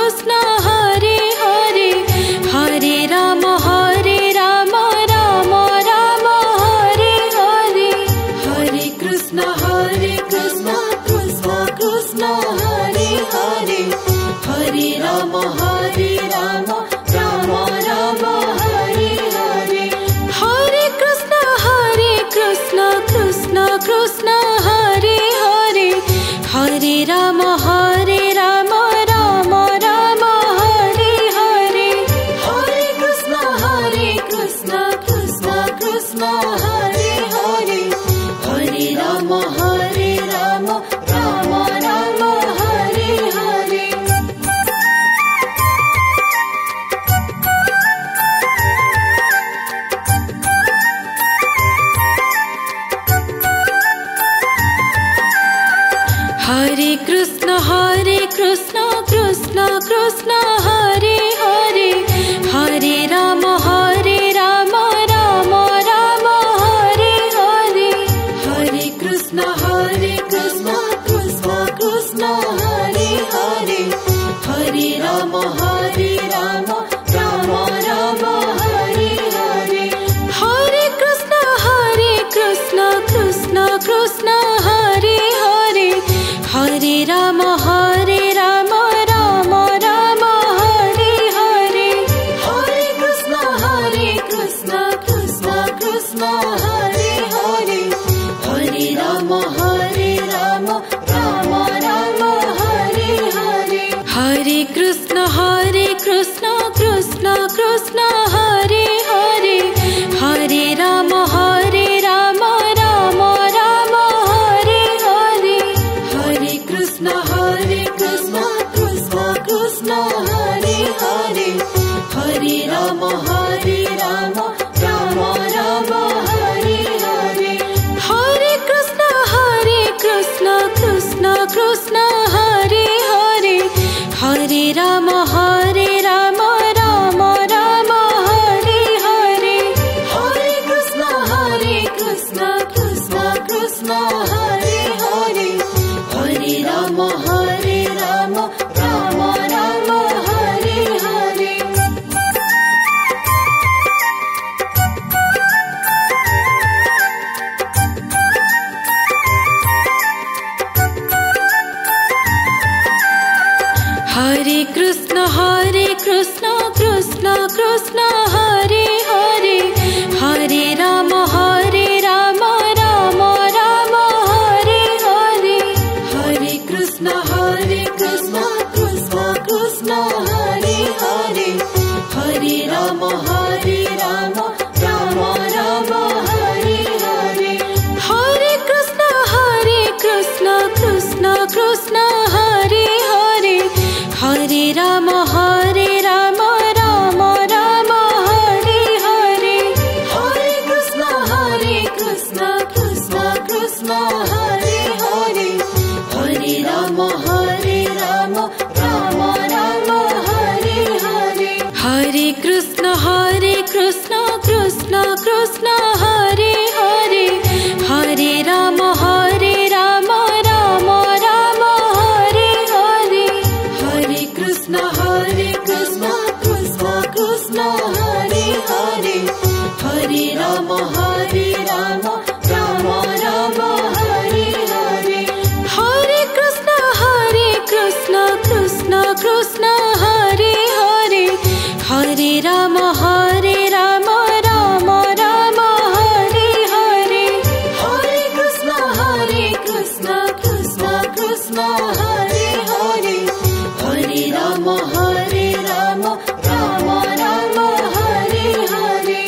Krishna Hare Hare Hare Rama Rama Rama Hare Hare Hare Krishna Krishna Krishna Hare Hare Hare Rama Rama Rama Hare Hare Hare Krishna Krishna Krishna Hare Hare Hare Rama Rama Rama Hare Hare Hare Krishna Krishna Krishna Hare Hare Hare Rama Rama Rama Hare Hare Hare Krishna Krishna Krishna Hare Hare Hare Rama Rama Rama Hare Hare Hare Krishna Krishna Krishna Hare Hare Hare Rama Rama Rama Hare Hare Hare Krishna Krishna Krishna Hare Hare Hare Rama Rama Rama Hare Hare Hare Krishna Krishna Krishna Hare Hare Hare Rama Rama Rama Hare Hare Hare Krishna Krishna Krishna Hare Hare Hare Rama Rama Rama Hare Hare Hare Krishna Krishna Krishna Hare Hare Hare Rama Rama Rama Hare Hare Hare Krishna Krishna Krishna Hare Hare Hare Rama Rama Rama Hare Hare Hare Krishna Krishna Krishna Hare Hare Hare Rama Rama Rama Hare Hare Hare Krishna Krishna Krishna Hare Hare Hare Rama Rama Rama Hare Hare Hare Krishna Krishna Krishna Hare Hare Hare Rama Rama Rama Hare Hare Hare Krishna Krishna Krishna Hare Hare Hare Rama Rama Rama Hare Hare Hare Krishna Krishna Krishna Hare Hare Hare Rama Rama Rama Hare Hare Hare Krishna Krishna Krishna Hare Hare Hare Rama Rama Rama Hare Hare Hare Krishna Krishna Krishna Hare Hare Hare Rama Rama Rama Hare Hare Hare Krishna Krishna Krishna Hare Hare Hare Rama Rama Rama Hare Hare Hare Krishna Krishna Krishna Hare Hare Hare Rama Rama Rama Hare Hare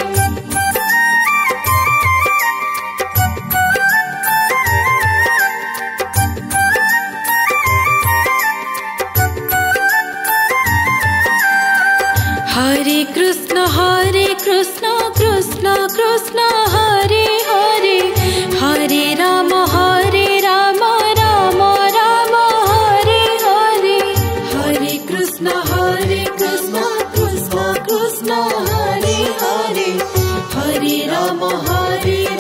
Hare Krishna Krishna Krishna Hare Hare Hare Rama Rama Rama Hare Hare Hare Krishna Krishna Krishna Hare Hare Hare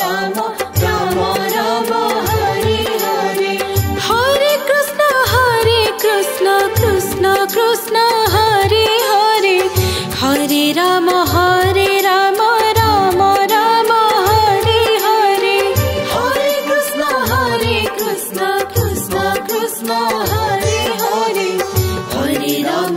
Rama Rama Rama Hare Hare Hare Krishna Krishna Krishna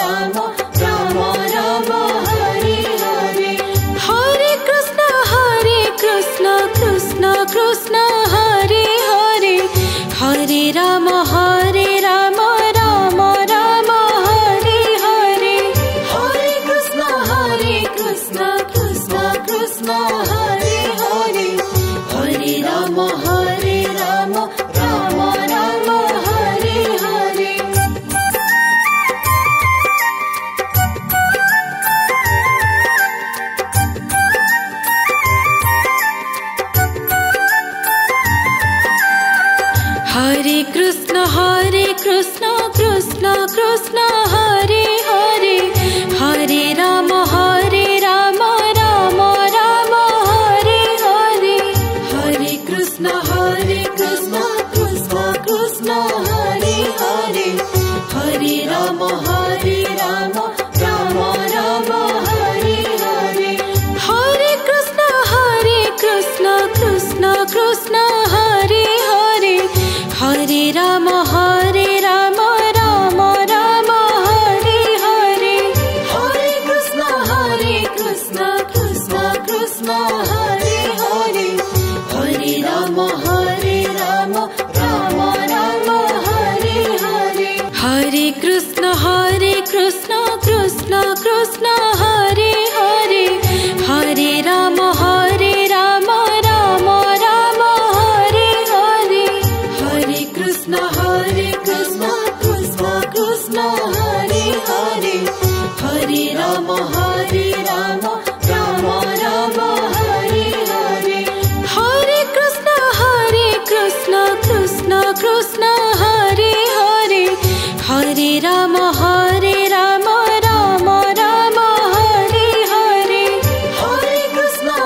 Ram Ram Ram Hare Hare Hare Krishna Krishna Krishna Hare Hare Hare Ram Ram Ram Hare Hare Hare Krishna Krishna Krishna Hare Hare Hare Ram Ram Ram Hare Hare Hare Krishna Krishna Krishna Hare Hare Hare Ram Ram Ram Hare Hare Hare Krishna Krishna Krishna Hare Hare Hare Ram Hare Krishna Krishna Krishna Hare Hare Hare Rama Rama Rama Hare Hare Hare Krishna Krishna Krishna Hare Hare Hare Rama Rama Rama Hare Hare Hare Krishna Krishna Krishna Hare Hare Hare Rama Rama Rama Hare Hare Hare Krishna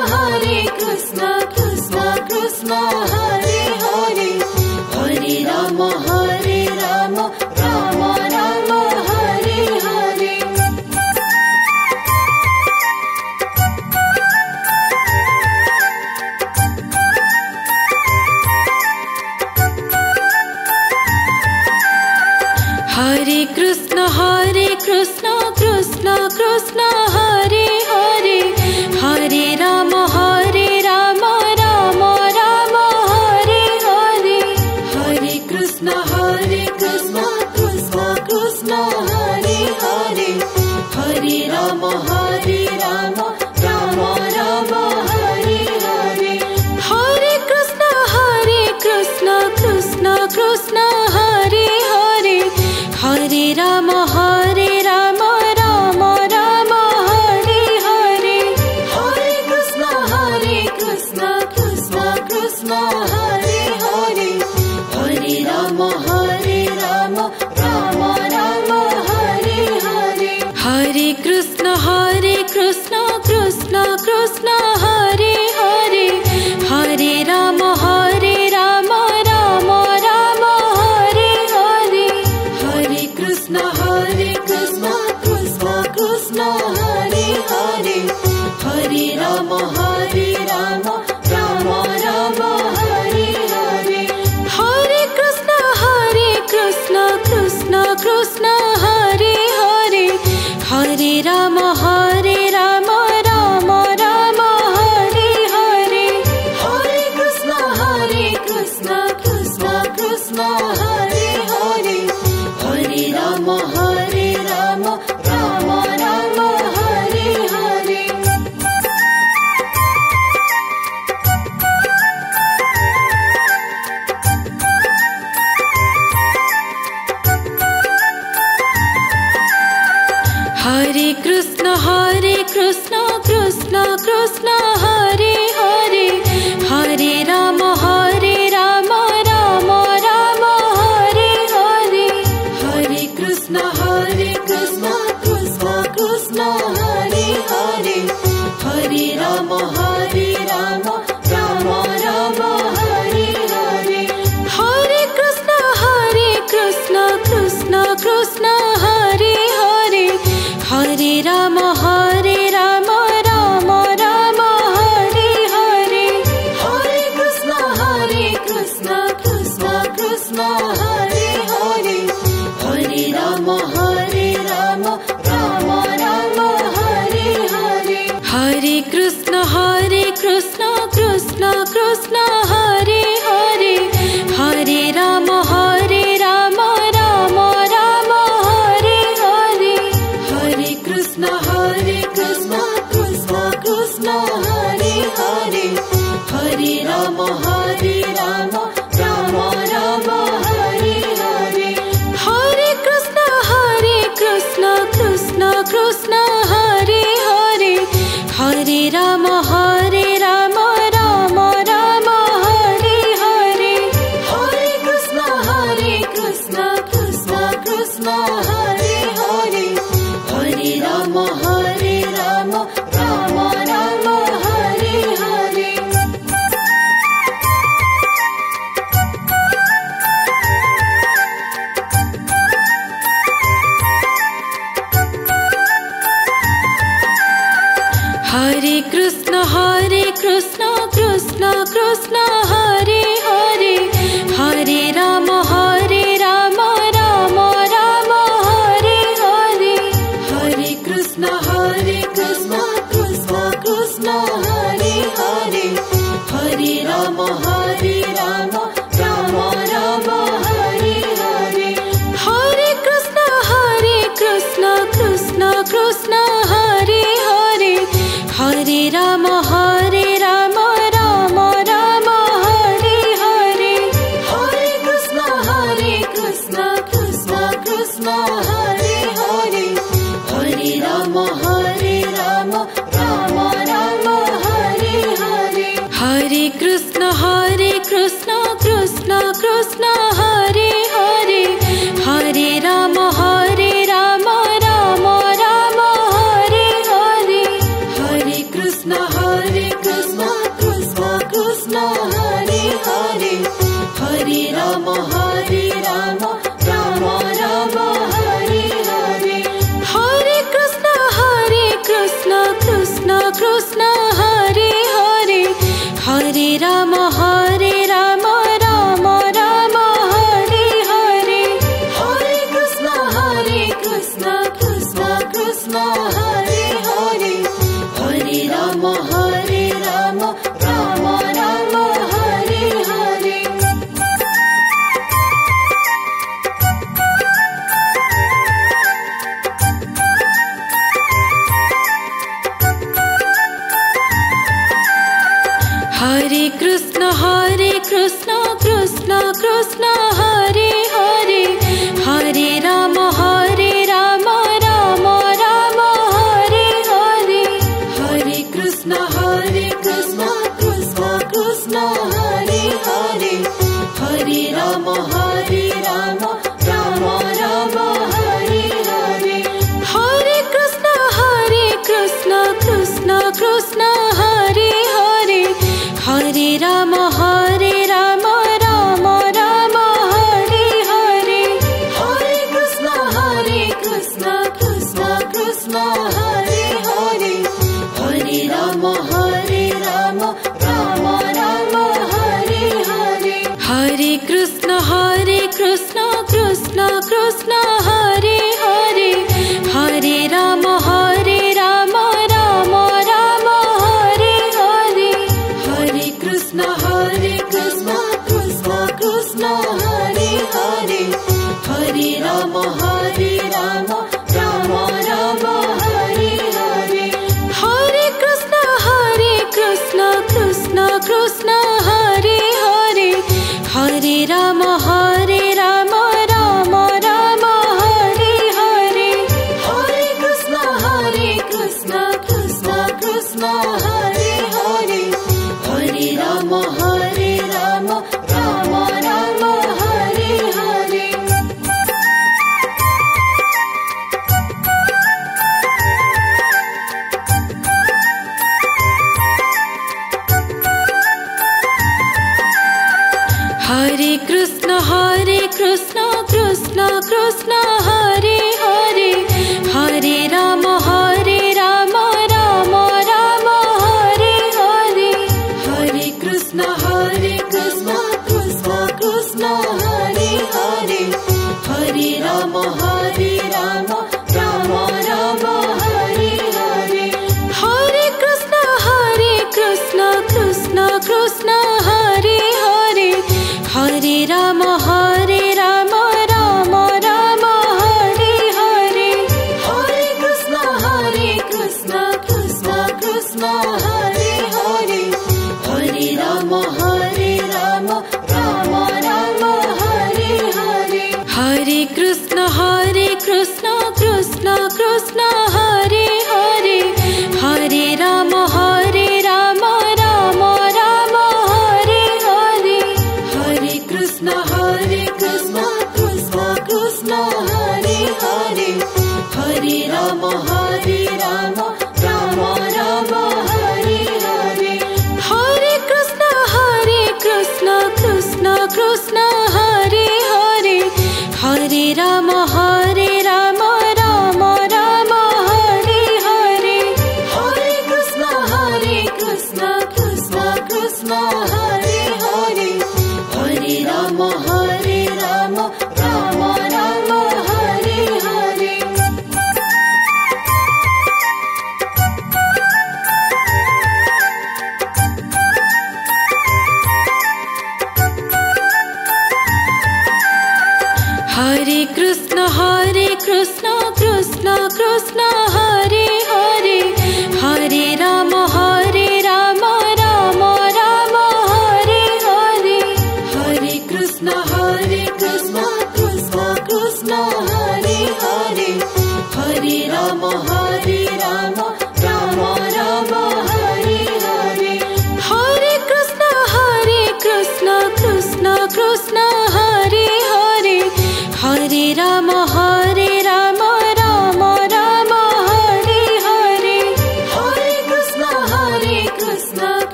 Krishna Krishna Hare Hare Hare Rama Rama Rama Hare Hare Hare Krishna Krishna Krishna Hare Hare Hare Rama Rama Rama Hare Hare Hare Krishna Krishna Krishna Hare Hare Hare Rama Rama Rama Hare Hare Hare Krishna Krishna Krishna Hare Hare Hare Rama Rama Rama Hare Hare Hare Krishna Krishna Krishna Hare Hare Hare Rama Rama Rama Hare Hare Hare Krishna Krishna Krishna Hare Hare Hare Rama Rama Rama Hare Hare Hare Krishna Krishna Krishna Hare Hare Hare Rama Rama Rama Hare Hare Hare Krishna Krishna Krishna Hare Hare Hare Rama Rama Rama Hare Hare Hare Krishna Krishna Krishna Hare Hare Hare Rama Rama Rama Hare Hare Hare Krishna Krishna Krishna Hare Hare Hare Rama Rama Rama Hare Hare Hare Krishna Krishna Krishna Hare Hare Hare Rama Rama Rama Hare Hare Hare Krishna Krishna Krishna Hare Hare Hare Rama Rama Rama Hare Hare Hare Krishna Krishna Krishna Hare Hare Hare Rama Rama Rama Hare Hare Hare Krishna Krishna Krishna Hare Hare Hare Rama Rama Rama Hare Hare Hare Krishna Krishna Krishna Hare Hare Hare Rama Rama Rama Hare Hare Hare Krishna Krishna Krishna Hare Hare Hare Rama Rama Rama Hare Hare Hare Krishna Krishna Krishna Hare Hare Hare Rama Rama Rama Hare Hare Hare Krishna Krishna Krishna Hare Hare Hare Rama Rama Rama Hare Hare Hare Krishna Krishna Krishna Hare Hare Hare Rama Rama Rama Hare Hare Hare Krishna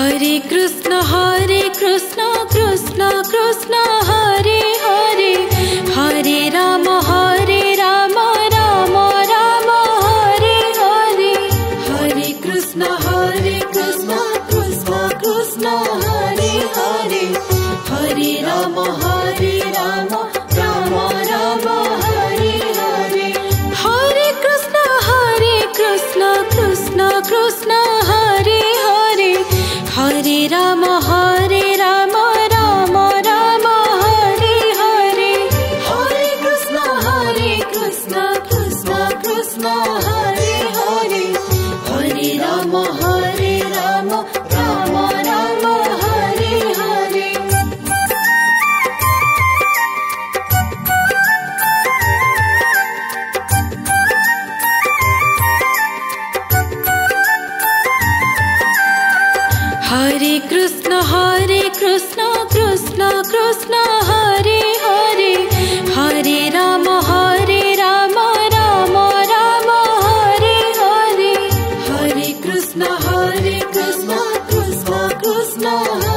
Hare Krishna Krishna Krishna Hare Hare, Hare Ram Ram Ram Hare Hare. Hare Krishna Krishna Krishna Hare Hare, Hare Ram Ram Ram Hare Hare. Hare Krishna Krishna Krishna Hare Hare, Hare Ram Ram Ram Hare Hare. Hare Krishna Krishna Krishna Hare Hare, Hare Ram Ram Ram Hare Hare. Hare Krishna Krishna Krishna Hare Hare, Hare Ram Ram Ram Hare Hare. Hare Krishna Krishna Krishna